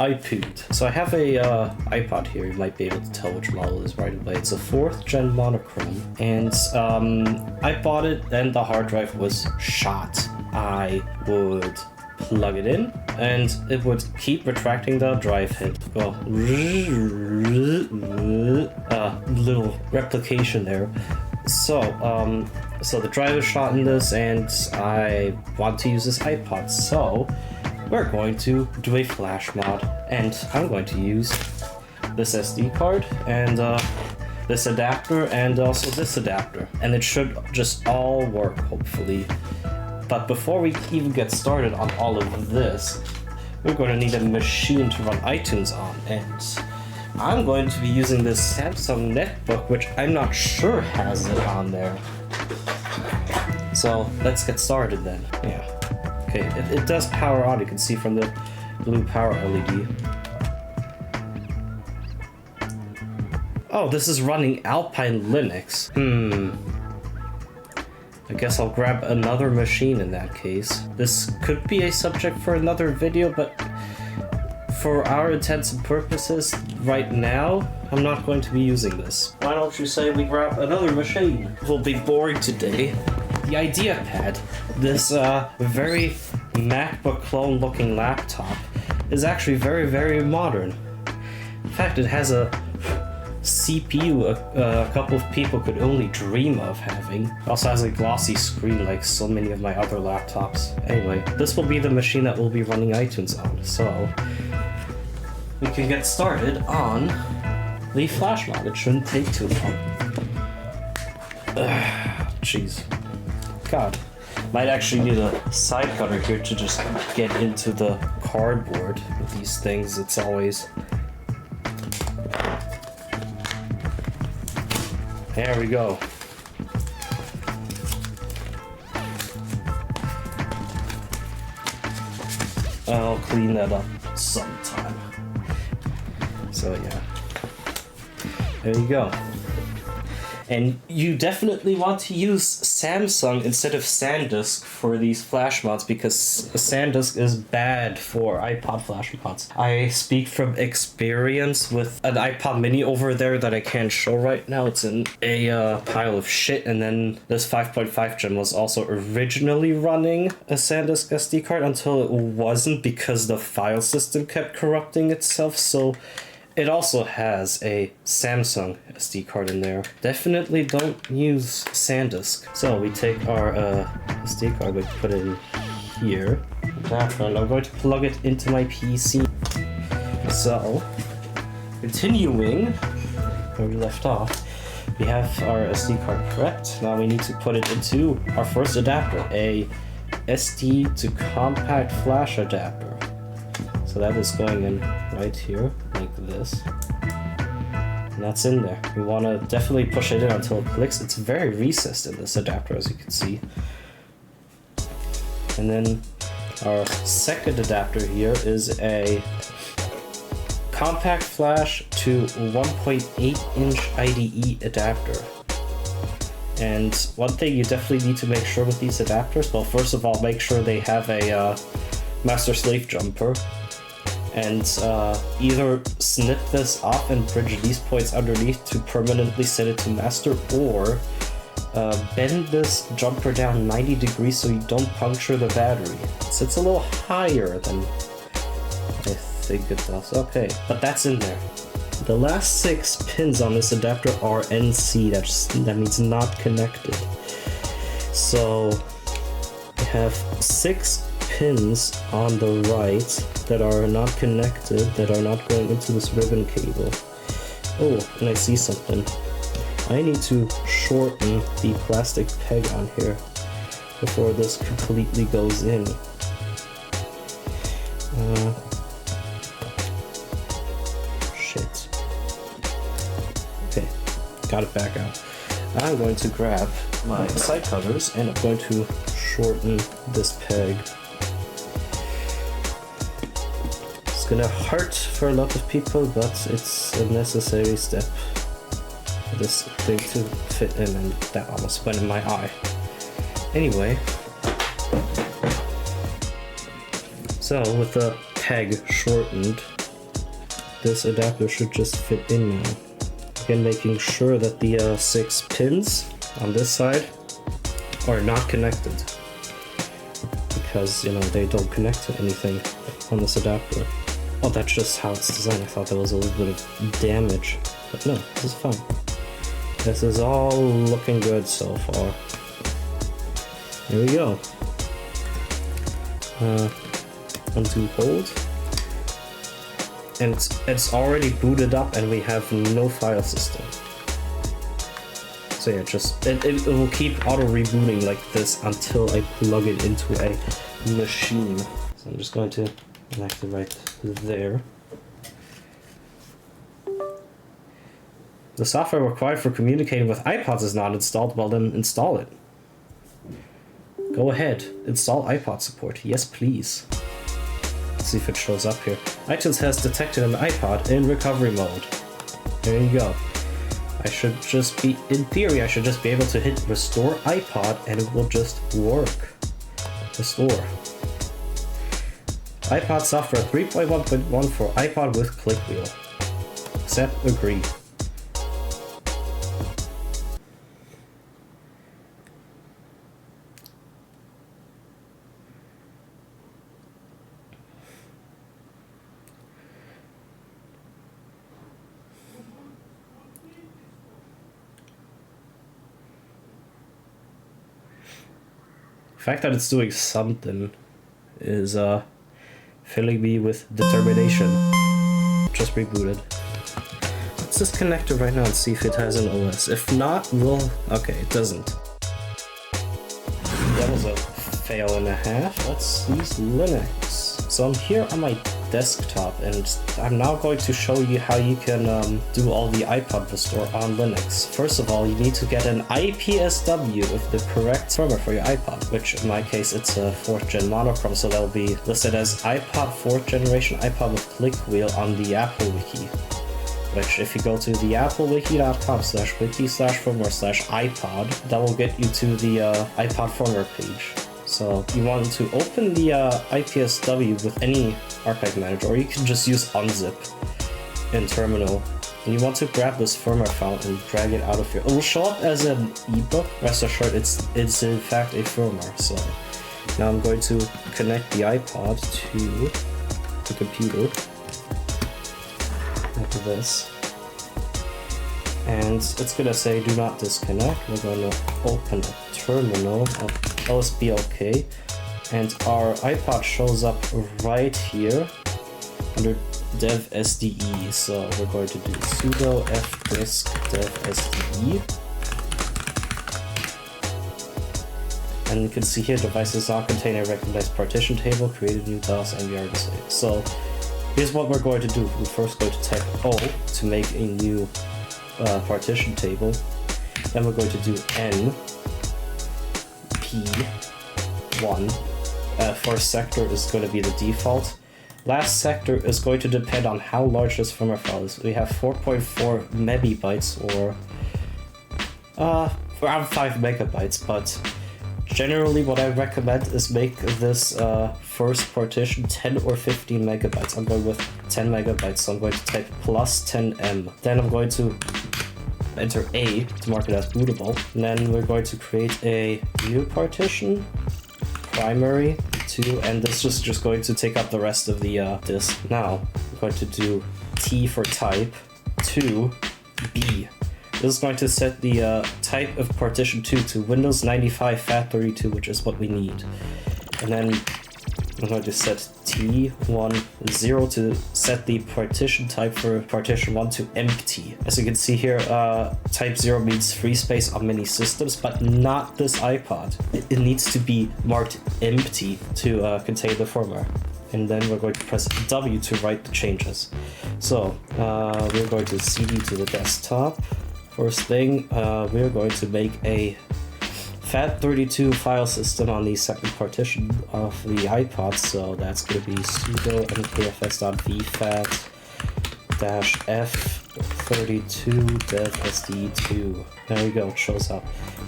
iPod. So I have a iPod here. You might be able to tell which model is right away. It's a 4th gen monochrome, and I bought it and the hard drive was shot. I would plug it in and it would keep retracting the drive head. Well, little replication there. So the drive is shot in this and I want to use this iPod. So we're going to do a flash mod, and I'm going to use this SD card and this adapter and also this adapter, and it should just all work hopefully. But before we even get started on all of this, we're going to need a machine to run iTunes on, and I'm going to be using this Samsung netbook, which I'm not sure has it on there. So let's get started then. Yeah. Okay, it does power on, you can see from the blue power LED. Oh, this is running Alpine Linux. I guess I'll grab another machine in that case. This could be a subject for another video, but for our intents and purposes, right now, I'm not going to be using this. Why don't you say we grab another machine? It will be boring today. The IdeaPad, this very MacBook clone looking laptop, is actually very, very modern. In fact, it has a CPU a couple of people could only dream of having. It also has a glossy screen like so many of my other laptops. Anyway, this will be the machine that we'll be running iTunes on, so we can get started on the flash mod. It shouldn't take too long. Jeez. God. Might actually need a side cutter here to just get into the cardboard with these things. It's always... There we go. I'll clean that up sometime. So yeah, there you go. And you definitely want to use Samsung instead of SanDisk for these flash mods, because SanDisk is bad for iPod flash mods. I speak from experience with an iPod mini over there that I can't show right now. It's in a pile of shit, and then this 5.5 gen was also originally running a SanDisk SD card until it wasn't because the file system kept corrupting itself, so it also has a Samsung SD card in there. Definitely don't use SanDisk. So we take our SD card, we put it in here. And I'm going to plug it into my PC. So, continuing where we left off, we have our SD card prepped. Now we need to put it into our first adapter, a SD to compact flash adapter. So that is going in right here, like this. And that's in there. We want to definitely push it in until it clicks. It's very recessed in this adapter, as you can see. And then our second adapter here is a compact flash to 1.8 inch IDE adapter. And one thing you definitely need to make sure with these adapters, well, first of all, make sure they have a master-slave jumper. And either snip this off and bridge these points underneath to permanently set it to master, or bend this jumper down 90 degrees so you don't puncture the battery. So it's a little higher than I think it does. Okay, but that's in there. The last 6 pins on this adapter are NC, that means not connected. So we have 6 pins on the right that are not connected, that are not going into this ribbon cable. Oh, and I see something. I need to shorten the plastic peg on here before this completely goes in. Shit. Okay, got it back out. I'm going to grab my side covers and I'm going to shorten this peg. It's gonna hurt for a lot of people, but it's a necessary step for this thing to fit in, and that almost went in my eye. Anyway, so with the peg shortened, this adapter should just fit in now. Again, making sure that the 6 pins on this side are not connected, because, you know, they don't connect to anything on this adapter. Oh, that's just how it's designed. I thought there was a little bit of damage, but no, this is fine. This is all looking good so far. Here we go. Undo hold. And it's already booted up and we have no file system. So yeah, just it will keep auto rebooting like this until I plug it into a machine. So I'm just going to connect it right there. The software required for communicating with iPods is not installed. Well, then install it. Go ahead, install iPod support. Yes, please. Let's see if it shows up here. iTunes has detected an iPod in recovery mode. There you go. I should just be, in theory, I should just be able to hit restore iPod and it will just work. Restore. iPod software 3.1.1 for iPod with click wheel. Accept, agree. The fact that it's doing something is filling me with determination. Just rebooted. Let's just connect it right now and see if it has an OS. If not, we'll... Okay, it doesn't. That was a fail and a half. Let's use Linux. So I'm here on my desktop and I'm now going to show you how you can do all the iPod restore on Linux. First of all, you need to get an IPSW with the correct firmware for your iPod, which in my case it's a 4th gen monochrome, so that'll be listed as iPod 4th generation iPod with click wheel on the Apple Wiki. Which, if you go to the applewiki.com/wiki/firmware/iPod, that will get you to the iPod firmware page. So you want to open the IPSW with any archive manager, or you can just use unzip in terminal. And you want to grab this firmware file and drag it out of here. It will show up as an ebook. Rest assured, it's in fact a firmware. So now I'm going to connect the iPod to the computer like this. And it's gonna say do not disconnect. We're going to open a terminal. LSBLK, and our iPod shows up right here under dev SDE. So we're going to do sudo fdisk dev SDE, and you can see here devices not contain a recognized partition table. Create a new DOS MBR display. So here's what we're going to do. We're first going to type O to make a new partition table. Then we're going to do N P1. First sector is going to be the default. Last sector is going to depend on how large this firmware file is. We have 4.4 megabytes, or around 5 megabytes, but generally what I recommend is make this first partition 10 or 15 megabytes. I'm going with 10 megabytes, so I'm going to type plus 10M. Then I'm going to enter A to mark it as bootable. And then we're going to create a new partition, primary 2, and this is just going to take up the rest of the disk. Now we're going to do T for type 2 B. This is going to set the type of partition 2 to Windows 95 FAT32, which is what we need. And then I'm going to set T10 to set the partition type for partition 1 to empty. As you can see here, type 0 means free space on many systems, but not this iPod. It needs to be marked empty to contain the firmware. And then we're going to press W to write the changes. So we're going to CD to the desktop. First thing, we're going to make a FAT32 file system on the second partition of the iPod, so that's going to be sudo nkfs.vfat-f32 dev sd2. There we go, it shows up.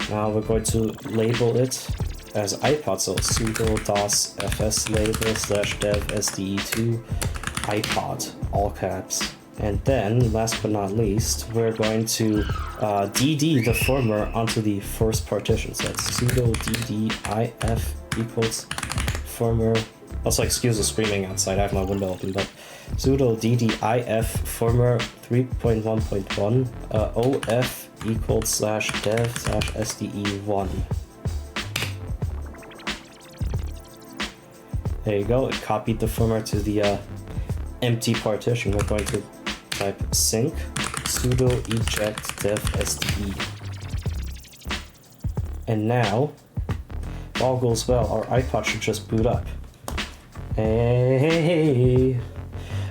Now we're going to label it as iPod, so sudo dos fs label /dev sde2 iPod, all caps. And then, last but not least, we're going to dd the firmware onto the first partition. So that's sudo dd if equals firmware. Also, excuse the screaming outside, I have my window open, but sudo dd if firmware 3.1.1 of equals /dev /sde1. There you go, it copied the firmware to the empty partition. We're going to type sync sudo eject dev sde. And now, if all goes well, our iPod should just boot up. Hey,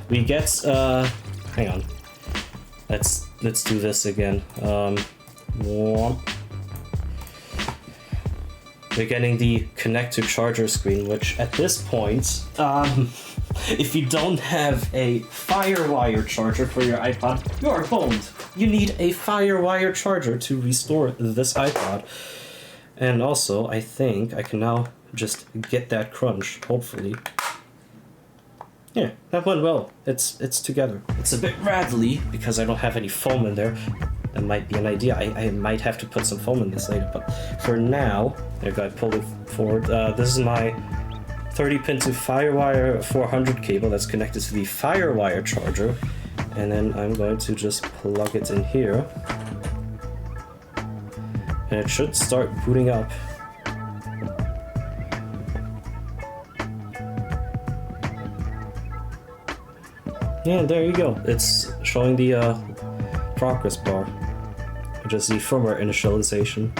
we get hang on. Let's do this again. We're getting the connect to charger screen, which at this point, if you don't have a FireWire charger for your iPod, you are boned. You need a FireWire charger to restore this iPod. And also, I think I can now just get that crunch, hopefully. Yeah, that went well. It's together. It's a bit rattly because I don't have any foam in there. That might be an idea. I might have to put some foam in this later, but for now, there you go, I pulled it forward. This is my 30-pin to FireWire 400 cable that's connected to the FireWire charger, and then I'm going to just plug it in here, and it should start booting up. Yeah, there you go. It's showing the progress bar, which is the firmware initialization.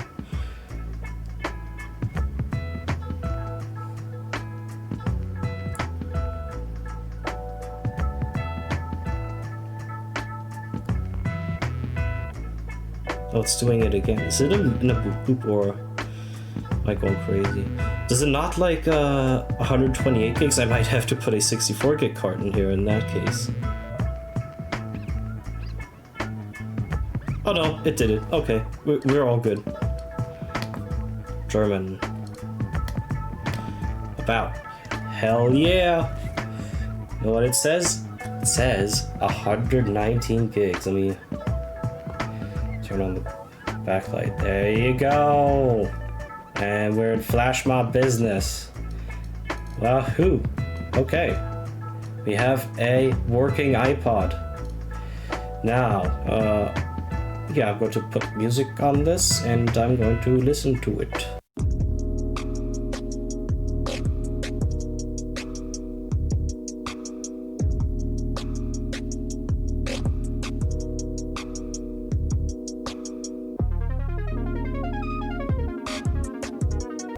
Oh, it's doing it again. Is it in a boop boop or am I going crazy? Does it not like 128 gigs? I might have to put a 64 gig card in here in that case. Oh no, it did it. Okay, we're all good. German. About. Hell yeah! You know what it says? It says 119 gigs. Let me turn on the backlight. There you go! And we're in flashmod business. Wahoo! Okay. We have a working iPod. Now, yeah, I'm going to put music on this and I'm going to listen to it.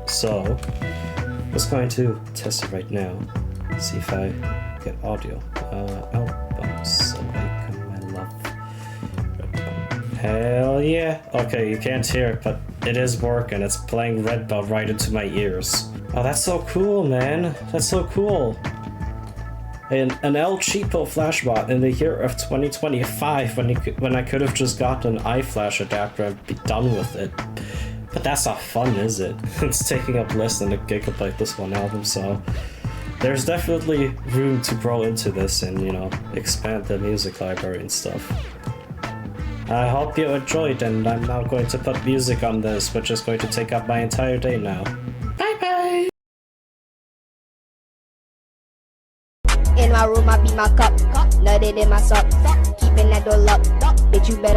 So, I'm just going to test it right now. See if I get audio. Albums, awaken my love. Hell yeah! Okay, you can't hear it, but it is working. It's playing Red Belt right into my ears. Oh, that's so cool, man. That's so cool. An El Cheapo flashbot in the year of 2025 when I could have just gotten an iFlash adapter and be done with it. But that's not fun, is it? It's taking up less than a gigabyte, this one album, so there's definitely room to grow into this and, you know, expand the music library and stuff. I hope you enjoyed, and I'm now going to put music on this, which is going to take up my entire day now. Bye-bye! In my room, I beat my cup, nutted in my sock, keeping that door locked. Bitch, you better